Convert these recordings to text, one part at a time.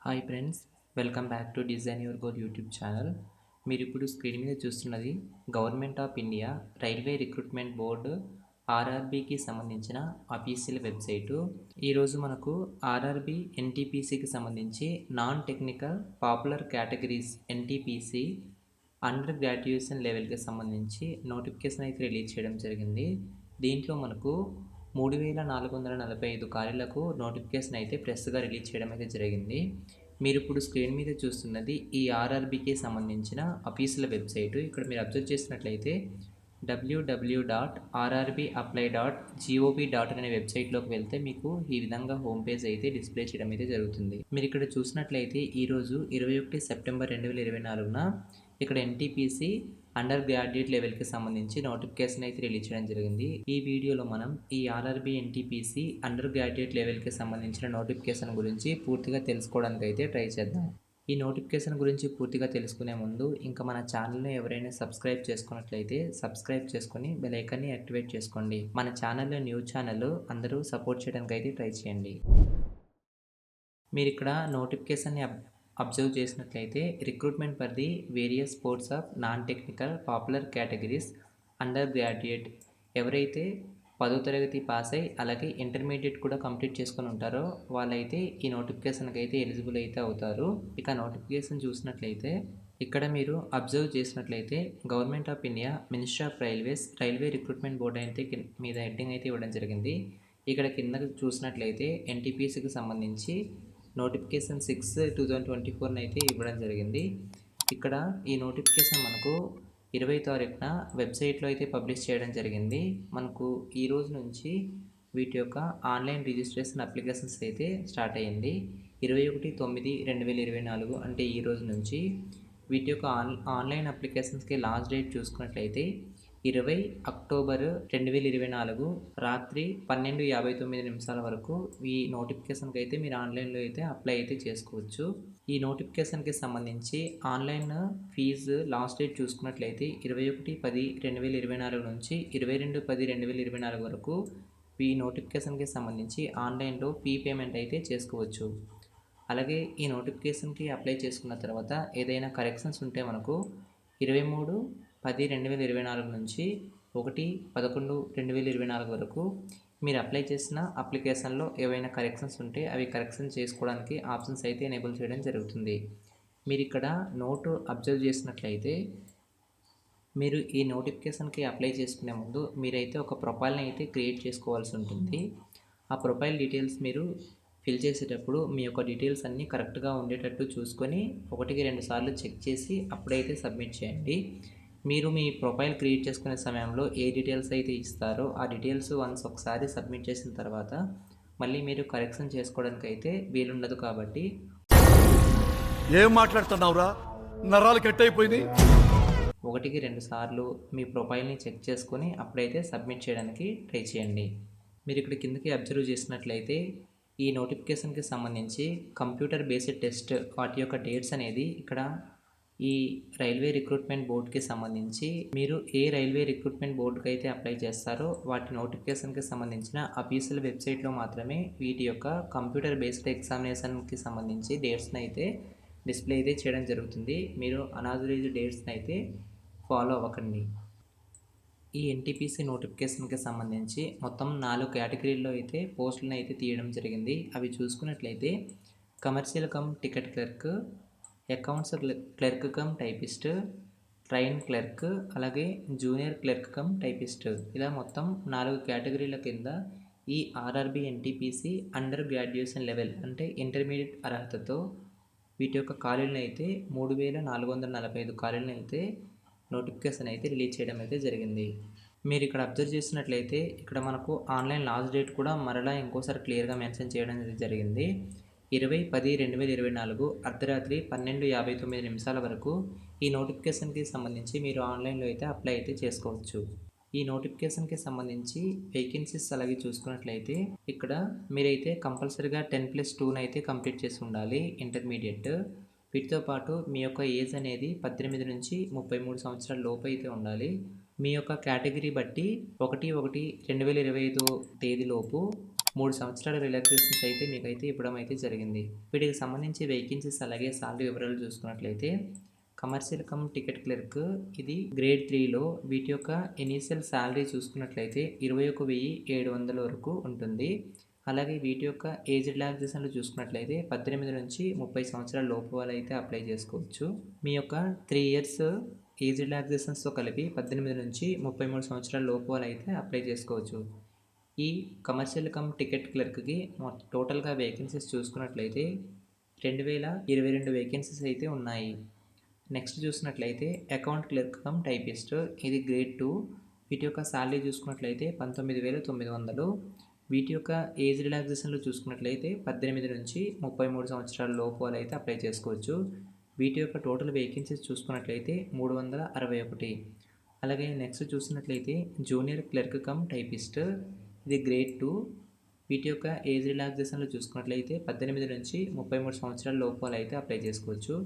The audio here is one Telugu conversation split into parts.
Hi friends, welcome back to design your goal YouTube channel. మీరు ఇప్పుడు స్క్రీన్ మీద చూస్తున్నది government of India railway recruitment board ఆర్ఆర్బికి సంబంధించిన అఫీషియల్ వెబ్సైటు. ఈరోజు మనకు ఆర్ఆర్బి ఎన్టీపీసీకి సంబంధించి non technical popular categories NTPC under graduation లెవెల్కి సంబంధించి నోటిఫికేషన్ అయితే రిలీజ్ చేయడం జరిగింది. దీంట్లో మనకు 3445 ఖాళీలకు నోటిఫికేషన్ అయితే ప్రెస్గా రిలీజ్ చేయడం అయితే జరిగింది. మీరు ఇప్పుడు స్క్రీన్ మీద చూస్తున్నది ఈ ఆర్ఆర్బికి సంబంధించిన అఫీషియల్ వెబ్సైటు. ఇక్కడ మీరు అబ్జర్వ్ చేసినట్లయితే www.rrbapply.gov.in అనే వెబ్సైట్లోకి వెళ్తే మీకు ఈ విధంగా హోమ్ పేజ్ అయితే డిస్ప్లే చేయడం అయితే జరుగుతుంది. మీరు ఇక్కడ చూసినట్లయితే ఈరోజు 21 సెప్టెంబర్ 2024న ఇక్కడ ఎన్టీపీసీ అండర్ గ్రాడ్యుయేట్ లెవెల్కి సంబంధించి నోటిఫికేషన్ అయితే రిలీజ్ చేయడం జరిగింది. ఈ వీడియోలో మనం ఈ ఆర్ఆర్బి ఎన్టీపీసీ అండర్ గ్రాడ్యుయేట్ లెవెల్కి సంబంధించిన నోటిఫికేషన్ గురించి పూర్తిగా తెలుసుకోవడానికి అయితే ట్రై చేద్దాం. ఈ నోటిఫికేషన్ గురించి పూర్తిగా తెలుసుకునే ముందు ఇంకా మన ఛానల్ని ఎవరైనా సబ్స్క్రైబ్ చేసుకున్నట్లయితే సబ్స్క్రైబ్ చేసుకొని బెల్ ఐకాన్ని యాక్టివేట్ చేసుకోండి. మన ఛానల్లో న్యూ ఛానల్ అందరూ సపోర్ట్ చేయడానికి అయితే ట్రై చేయండి. మీరు ఇక్కడ నోటిఫికేషన్ని అబ్జర్వ్ చేసినట్లయితే recruitment for the various posts of non technical popular categories under graduate ఎవరైతే 10వ తరగతి పాస్ అయ్యి అలాగే ఇంటర్మీడియట్ కూడా కంప్లీట్ చేసుకొని ఉంటారో వాళ్ళైతే ఈ నోటిఫికేషన్కి అయితే ఎలిజిబుల్ అయితే అవుతారు. ఇక నోటిఫికేషన్ చూసినట్లయితే ఇక్కడ మీరు అబ్జర్వ్ చేసినట్లయితే government of India ministry of railways railway recruitment board అయితే మీద హెడ్డింగ్ అయితే ఇవ్వడం జరిగింది. ఇక్కడ కింద చూసినట్లయితే ఎన్టీపీసీకి సంబంధించి నోటిఫికేషన్ 6/2024 అయితే ఇవ్వడం జరిగింది. ఇక్కడ ఈ నోటిఫికేషన్ మనకు 20వ తారీఖున వెబ్సైట్లో అయితే పబ్లిష్ చేయడం జరిగింది. మనకు ఈ రోజు నుంచి వీటి యొక్క ఆన్లైన్ రిజిస్ట్రేషన్ అప్లికేషన్స్ అయితే స్టార్ట్ అయ్యింది. 21/9/2024 అంటే ఈ రోజు నుంచి వీటి యొక్క ఆన్లైన్ అప్లికేషన్స్కి లాస్ట్ డేట్ చూసుకున్నట్లయితే 20 అక్టోబర్ 2024 రాత్రి 12:59 వరకు ఈ నోటిఫికేషన్కి అయితే మీరు ఆన్లైన్లో అయితే అప్లై అయితే చేసుకోవచ్చు. ఈ నోటిఫికేషన్కి సంబంధించి ఆన్లైన్ ఫీజు లాస్ట్ డేట్ చూసుకున్నట్లయితే 21/10/2024 నుంచి 22/10/2024 వరకు ఈ నోటిఫికేషన్కి సంబంధించి ఆన్లైన్లో ఫీ పేమెంట్ అయితే చేసుకోవచ్చు. అలాగే ఈ నోటిఫికేషన్కి అప్లై చేసుకున్న తర్వాత ఏదైనా కరెక్షన్స్ ఉంటే మనకు 23/10/2024 నుంచి 1/11/2024 వరకు మీరు అప్లై చేసిన అప్లికేషన్లో ఏవైనా కరెక్షన్స్ ఉంటే అవి కరెక్షన్ చేసుకోవడానికి ఆప్షన్స్ అయితే ఎనేబుల్ చేయడం జరుగుతుంది. మీరు ఇక్కడ నోటు అబ్జర్వ్ చేసినట్లయితే మీరు ఈ నోటిఫికేషన్కి అప్లై చేసుకునే ముందు మీరైతే ఒక ప్రొఫైల్ని అయితే క్రియేట్ చేసుకోవాల్సి ఉంటుంది. ఆ ప్రొఫైల్ డీటెయిల్స్ మీరు ఫిల్ చేసేటప్పుడు మీ యొక్క డీటెయిల్స్ అన్నీ కరెక్ట్గా ఉండేటట్టు చూసుకొని 1-2 సార్లు చెక్ చేసి అప్పుడైతే సబ్మిట్ చేయండి. మీరు మీ ప్రొఫైల్ క్రియేట్ చేసుకునే సమయంలో ఏ డీటెయిల్స్ అయితే ఇస్తారో ఆ డీటెయిల్స్ వన్స్ ఒకసారి సబ్మిట్ చేసిన తర్వాత మళ్ళీ మీరు కరెక్షన్ చేసుకోవడానికి అయితే వీలుండదు. కాబట్టి ఏం మాట్లాడుతున్నావురా, నరాలు కట్ అయిపోయింది. 1-2 సార్లు మీ ప్రొఫైల్ని చెక్ చేసుకొని అప్పుడైతే సబ్మిట్ చేయడానికి ట్రై చేయండి. మీరు ఇక్కడ కిందకి అబ్జర్వ్ చేసినట్లయితే ఈ నోటిఫికేషన్కి సంబంధించి కంప్యూటర్ బేస్డ్ టెస్ట్ వాటి యొక్క డేట్స్ అనేది ఇక్కడ ఈ రైల్వే రిక్రూట్మెంట్ బోర్డుకి సంబంధించి మీరు ఏ రైల్వే రిక్రూట్మెంట్ బోర్డుకి అయితే అప్లై చేస్తారో వాటి నోటిఫికేషన్కి సంబంధించిన అఫీషియల్ వెబ్సైట్లో మాత్రమే వీటి యొక్క కంప్యూటర్ బేస్డ్ ఎగ్జామినేషన్కి సంబంధించి డేట్స్ని అయితే డిస్ప్లే అయితే చేయడం జరుగుతుంది. మీరు అనాథరైజ్డ్ డేట్స్ని అయితే ఫాలో అవ్వకండి. ఈ ఎన్టీపీసీ నోటిఫికేషన్కి సంబంధించి మొత్తం 4 కేటగిరీల్లో అయితే పోస్టులను అయితే తీయడం జరిగింది. అవి చూసుకున్నట్లయితే commercial come ticket clerk, accounts clerk cum typist, train clerk, అలాగే జూనియర్ క్లర్క్ కమ్ టైపిస్ట్, ఇలా మొత్తం 4 కేటగిరీల కింద ఈ RRB NTPC under graduation level అంటే ఇంటర్మీడియట్ అర్హతతో వీటి యొక్క ఖాళీలను అయితే 3445 ఖాళీలను అయితే నోటిఫికేషన్ అయితే రిలీజ్ చేయడం అయితే జరిగింది. మీరు ఇక్కడ అబ్జర్వ్ చేసినట్లయితే ఇక్కడ మనకు ఆన్లైన్ లాస్ట్ డేట్ కూడా మరలా ఇంకోసారి క్లియర్గా మెన్షన్ చేయడం జరిగింది. 20/10/2024 అర్ధరాత్రి 12:59 వరకు ఈ నోటిఫికేషన్కి సంబంధించి మీరు ఆన్లైన్లో అయితే అప్లై అయితే చేసుకోవచ్చు. ఈ నోటిఫికేషన్కి సంబంధించి వేకెన్సీస్ అలాగే చూసుకున్నట్లయితే ఇక్కడ మీరైతే కంపల్సరీగా 10+2 అయితే కంప్లీట్ చేసి ఉండాలి ఇంటర్మీడియట్. వీటితో పాటు మీ యొక్క ఏజ్ అనేది 18 నుంచి 33 సంవత్సరాల లోపు అయితే ఉండాలి. మీ యొక్క కేటగిరీ బట్టి 1/1/2025 తేదీలోపు 3 సంవత్సరాల రిలాక్సేషన్స్ అయితే మీకైతే ఇవ్వడం అయితే జరిగింది. వీటికి సంబంధించి వేకెన్సీస్ అలాగే సాలరీ వివరాలు చూసుకున్నట్లయితే కమర్షియల్ కమ్ టికెట్ క్లర్క్ ఇది గ్రేడ్ 3లో వీటి యొక్క ఇనీషియల్ సాలరీ చూసుకున్నట్లయితే 21,700 వరకు ఉంటుంది. అలాగే వీటి యొక్క ఏజ్ రిలాక్సేషన్లు చూసుకున్నట్లయితే 18 నుంచి 30 సంవత్సరాల లోపు వాళ్ళు అయితే అప్లై చేసుకోవచ్చు. మీ యొక్క 3 ఇయర్స్ ఏజ్ రిలాక్సేషన్స్తో కలిపి 18 నుంచి 33 సంవత్సరాల లోపు వాళ్ళు అయితే అప్లై చేసుకోవచ్చు. ఈ కమర్షియల్ కమ్ టికెట్ క్లర్క్కి టోటల్గా వేకెన్సీస్ చూసుకున్నట్లయితే 2022 వేకెన్సీస్ అయితే ఉన్నాయి. నెక్స్ట్ చూసినట్లయితే అకౌంట్ క్లర్క్ కమ్ టైపిస్ట్ ఇది గ్రేడ్ 2 వీటి యొక్క శాలరీ చూసుకున్నట్లయితే 19,900. వీటి యొక్క ఏజ్ రిలాక్సేషన్లు చూసుకున్నట్లయితే 18 నుంచి 33 సంవత్సరాల లోపు వాళ్ళు అయితే అప్లై చేసుకోవచ్చు. వీటి యొక్క టోటల్ వేకెన్సీస్ చూసుకున్నట్లయితే 361. అలాగే నెక్స్ట్ చూసినట్లయితే జూనియర్ క్లర్క్ కమ్ టైపిస్ట్ ఇది గ్రేడ్ 2 వీటి యొక్క ఏజ్ రిలాక్సేషన్లు చూసుకున్నట్లయితే 18 నుంచి 33 సంవత్సరాల లోపు వాళ్ళు అయితే అప్లై చేసుకోవచ్చు.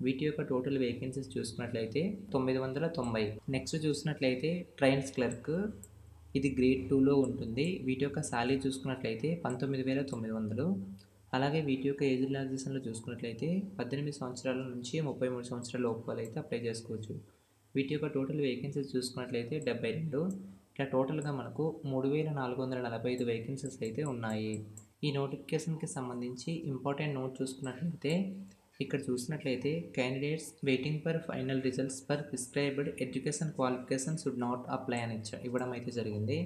వీటి యొక్క టోటల్ వేకెన్సీస్ చూసుకున్నట్లయితే 990. నెక్స్ట్ చూసినట్లయితే ట్రైన్స్ క్లర్క్ ఇది గ్రేడ్ 2లో ఉంటుంది. వీటి యొక్క శాలరీ చూసుకున్నట్లయితే 19,900. అలాగే వీటి యొక్క ఏజ్ రిలాక్సేషన్లో చూసుకున్నట్లయితే 18 సంవత్సరాల నుంచి 33 సంవత్సరాల లోపు వాళ్ళు అయితే అప్లై చేసుకోవచ్చు. వీటి యొక్క టోటల్ వేకెన్సీస్ చూసుకున్నట్లయితే 72. ఇట్లా టోటల్గా మనకు 3,445 వేకెన్సీస్ అయితే ఉన్నాయి. ఈ నోటిఫికేషన్కి సంబంధించి ఇంపార్టెంట్ నోట్ చూసుకున్నట్లయితే ఇక్కడ చూసినట్లయితే candidates waiting for final results for prescribed education qualification should not apply అని ఇవ్వడం అయితే జరిగింది.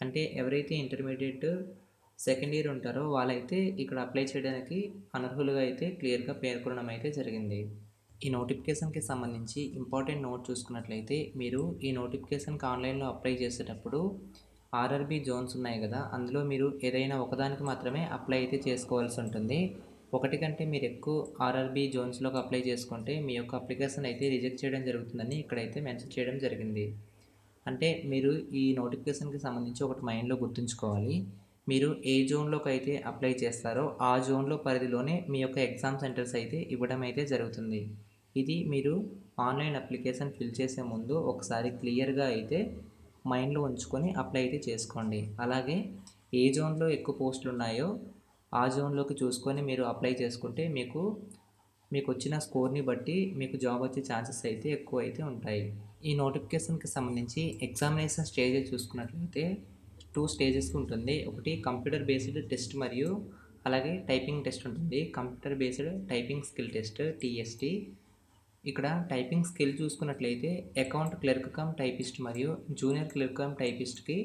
అంటే ఎవరైతే ఇంటర్మీడియట్ సెకండ్ ఇయర్ ఉంటారో వాళ్ళైతే ఇక్కడ అప్లై చేయడానికి అనర్హులుగా అయితే క్లియర్గా పేర్కొనడం అయితే జరిగింది. ఈ నోటిఫికేషన్కి సంబంధించి ఇంపార్టెంట్ నోట్ చూసుకున్నట్లయితే మీరు ఈ నోటిఫికేషన్కి ఆన్లైన్లో అప్లై చేసేటప్పుడు ఆర్ఆర్బీ జోన్స్ ఉన్నాయి కదా, అందులో మీరు ఏదైనా ఒకదానికి మాత్రమే అప్లై అయితే చేసుకోవాల్సి ఉంటుంది. ఒకటి కంటే మీరు ఎక్కువ ఆర్ఆర్బీ జోన్స్లోకి అప్లై చేసుకుంటే మీ యొక్క అప్లికేషన్ అయితే రిజెక్ట్ చేయడం జరుగుతుందని ఇక్కడైతే మెన్షన్ చేయడం జరిగింది. అంటే మీరు ఈ నోటిఫికేషన్కి సంబంధించి ఒకటి మైండ్లో గుర్తుంచుకోవాలి. మీరు ఏ జోన్లోకి అయితే అప్లై చేస్తారో ఆ జోన్లో పరిధిలోనే మీ యొక్క ఎగ్జామ్ సెంటర్స్ అయితే ఇవ్వడం అయితే జరుగుతుంది. ఇది మీరు ఆన్లైన్ అప్లికేషన్ ఫిల్ చేసే ముందు ఒకసారి క్లియర్గా అయితే మైండ్లో ఉంచుకొని అప్లై అయితే చేసుకోండి. అలాగే ఏ జోన్లో ఎక్కువ పోస్టులు ఉన్నాయో ఆ జోన్లోకి చూసుకొని మీరు అప్లై చేసుకుంటే మీకు వచ్చిన స్కోర్ని బట్టి మీకు జాబ్ వచ్చే ఛాన్సెస్ అయితే ఎక్కువ అయితే ఉంటాయి. ఈ నోటిఫికేషన్కి సంబంధించి ఎగ్జామినేషన్ స్టేజెస్ చూసుకున్నట్లయితే 2 స్టేజెస్ ఉంటుంది. ఒకటి కంప్యూటర్ బేస్డ్ టెస్ట్ మరియు అలాగే టైపింగ్ టెస్ట్ ఉంటుంది. Computer based typing skill test TST. ఇక్కడ టైపింగ్ స్కిల్ చూసుకున్నట్లయితే అకౌంట్ క్లర్క్ కమ్ టైపిస్ట్ మరియు జూనియర్ క్లర్క్ కమ్ టైపిస్ట్కి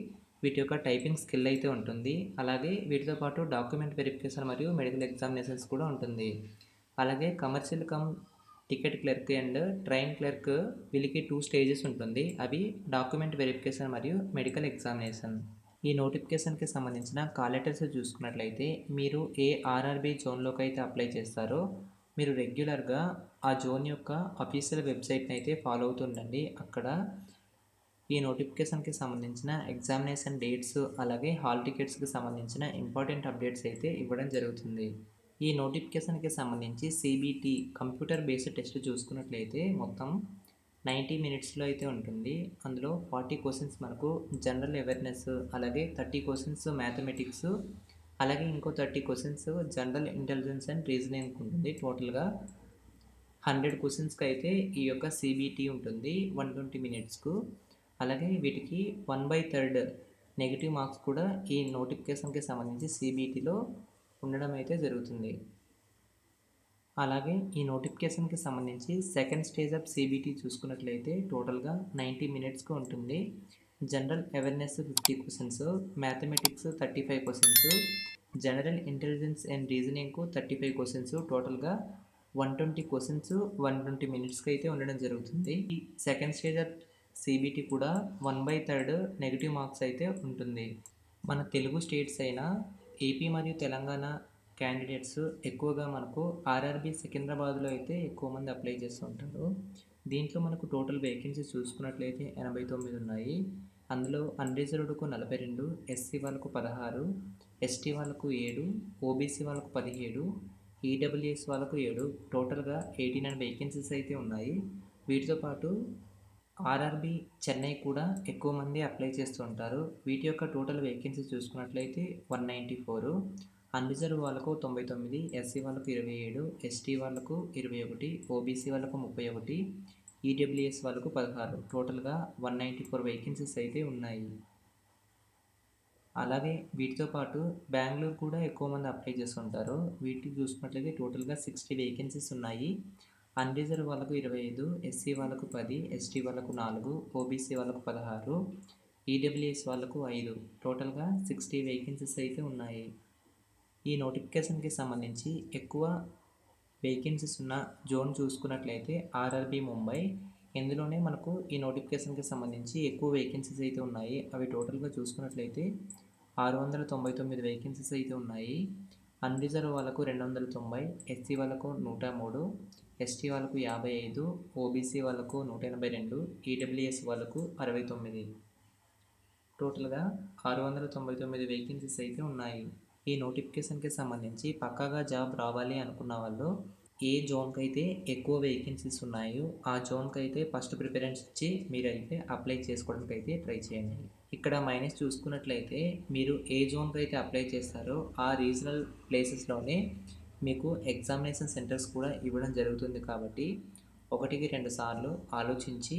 వీటి యొక్క టైపింగ్ స్కిల్ అయితే ఉంటుంది. అలాగే వీటితో పాటు డాక్యుమెంట్ వెరిఫికేషన్ మరియు మెడికల్ ఎగ్జామినేషన్స్ కూడా ఉంటుంది. అలాగే commercial come ticket clerk and train clerk వీళ్ళకి 2 స్టేజెస్ ఉంటుంది. అవి డాక్యుమెంట్ వెరిఫికేషన్ మరియు మెడికల్ ఎగ్జామినేషన్. ఈ నోటిఫికేషన్కి సంబంధించిన కాల్ లెటర్స్ చూసుకున్నట్లయితే మీరు ఏ ఆర్ఆర్బీ జోన్లోకి అయితే అప్లై చేస్తారో మీరు రెగ్యులర్గా ఆ జోన్ యొక్క అఫీషియల్ వెబ్సైట్ని అయితే ఫాలో అవుతుండండి. అక్కడ ఈ నోటిఫికేషన్కి సంబంధించిన ఎగ్జామినేషన్ డేట్స్ అలాగే హాల్ టికెట్స్కి సంబంధించిన ఇంపార్టెంట్ అప్డేట్స్ అయితే ఇవ్వడం జరుగుతుంది. ఈ నోటిఫికేషన్కి సంబంధించి CBT కంప్యూటర్ బేస్డ్ టెస్ట్ చూసుకున్నట్లయితే మొత్తం 90 మినిట్స్లో అయితే ఉంటుంది. అందులో 40 క్వశ్చన్స్ మనకు జనరల్ అవేర్నెస్, అలాగే 30 క్వశ్చన్స్ మ్యాథమెటిక్స్, అలాగే ఇంకో 30 questions general intelligence and reasoning ఉంటుంది. టోటల్గా 100 క్వశ్చన్స్కి అయితే ఈ యొక్క CBT ఉంటుంది 120 మినిట్స్కు. అలాగే వీటికి 1/3 నెగిటివ్ మార్క్స్ కూడా ఈ నోటిఫికేషన్కి సంబంధించి CBTలో ఉండడం అయితే జరుగుతుంది. అలాగే ఈ నోటిఫికేషన్కి సంబంధించి సెకండ్ స్టేజ్ ఆఫ్ CBT చూసుకున్నట్లయితే టోటల్గా 90 మినిట్స్కి ఉంటుంది. General awareness 50 questions, mathematics 35 questions, general intelligence and రీజనింగ్కు 35 క్వశ్చన్స్, టోటల్గా 120 క్వశ్చన్స్ 120 మినిట్స్కి అయితే ఉండడం జరుగుతుంది. ఈ సెకండ్ స్టేజ్ ఆఫ్ CBT కూడా 1/3 నెగిటివ్ మార్క్స్ అయితే ఉంటుంది. మన తెలుగు స్టేట్స్ అయిన ఏపీ మరియు తెలంగాణ క్యాండిడేట్స్ ఎక్కువగా మనకు ఆర్ఆర్బీ సికింద్రాబాద్లో అయితే ఎక్కువ మంది అప్లై చేస్తుంటారు. దీంట్లో మనకు టోటల్ వేకెన్సీస్ చూసుకున్నట్లయితే 89 ఉన్నాయి. అందులో అన్రిజర్వ్డ్కు 42, SC వాళ్ళకు 16, ST వాళ్ళకు 7, OBC వాళ్ళకు 17, EWS వాళ్ళకు 7, టోటల్గా 89 వేకెన్సీస్ అయితే ఉన్నాయి. వీటితో పాటు ఆర్ఆర్బి చెన్నై కూడా ఎక్కువ మంది అప్లై చేస్తూ ఉంటారు. వీటి యొక్క టోటల్ వేకెన్సీ చూసుకున్నట్లయితే 194, అన్రిజర్వ్ వాళ్ళకు 99, ఎస్సీ వాళ్ళకు 27, ఎస్టీ వాళ్ళకు 21, ఓబీసీ వాళ్ళకు 31, ఈడబ్ల్యూఎస్ వాళ్ళకు 16, టోటల్గా 194 వేకెన్సీస్ అయితే ఉన్నాయి. అలాగే వీటితో పాటు బెంగళూరు కూడా ఎక్కువ మంది అప్లై చేస్తుంటారు. వీటికి చూసుకున్నట్లయితే టోటల్గా 60 వేకెన్సీస్ ఉన్నాయి. అన్రిజర్వ్ వాళ్ళకు 25, ఎస్సీ వాళ్ళకు 10, ఎస్టీ వాళ్ళకు 4, ఓబీసీ వాళ్ళకు 16, ఈడబ్ల్యూఎస్ వాళ్ళకు 5, టోటల్గా 60 వేకెన్సీస్ అయితే ఉన్నాయి. ఈ నోటిఫికేషన్కి సంబంధించి ఎక్కువ వేకెన్సీస్ ఉన్న జోన్ చూసుకున్నట్లయితే ఆర్ఆర్బి ముంబై. ఇందులోనే మనకు ఈ నోటిఫికేషన్కి సంబంధించి ఎక్కువ వేకెన్సీస్ అయితే ఉన్నాయి. అవి టోటల్గా చూసుకున్నట్లయితే 699 వేకెన్సీస్ అయితే ఉన్నాయి. అన్రిజర్వ్ వాళ్ళకు 290, ఎస్సీ వాళ్ళకు 103, ఎస్టీ వాళ్ళకు 55, ఓబీసీ వాళ్ళకు 182, ఈడబ్ల్యూఎస్ వాళ్ళకు 69, టోటల్గా 699 వేకెన్సీస్ అయితే ఉన్నాయి. ఈ నోటిఫికేషన్కి సంబంధించి పక్కాగా జాబ్ రావాలి అనుకున్న వాళ్ళు ఏ జోన్కి అయితే ఎక్కువ వేకెన్సీస్ ఉన్నాయో ఆ జోన్కి అయితే ఫస్ట్ ప్రిఫరెన్స్ ఇచ్చి మీరైతే అప్లై చేసుకోవడానికి అయితే ట్రై చేయండి. ఇక్కడ మైనస్ చూసుకున్నట్లయితే మీరు ఏ జోన్కి అయితే అప్లై చేస్తారో ఆ రీజనల్ ప్లేసెస్లోనే మీకు ఎగ్జామినేషన్ సెంటర్స్ కూడా ఇవ్వడం జరుగుతుంది. కాబట్టి 1-2 సార్లు ఆలోచించి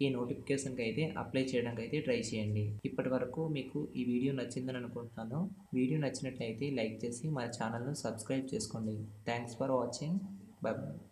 ఈ నోటిఫికేషన్కి అయితే అప్లై చేయడానికి అయితే ట్రై చేయండి. ఇప్పటి వరకు మీకు ఈ వీడియో నచ్చిందని అనుకుంటున్నాను. వీడియో నచ్చినట్లయితే లైక్ చేసి మన ఛానల్ను సబ్స్క్రైబ్ చేసుకోండి. Thanks for watching. బై.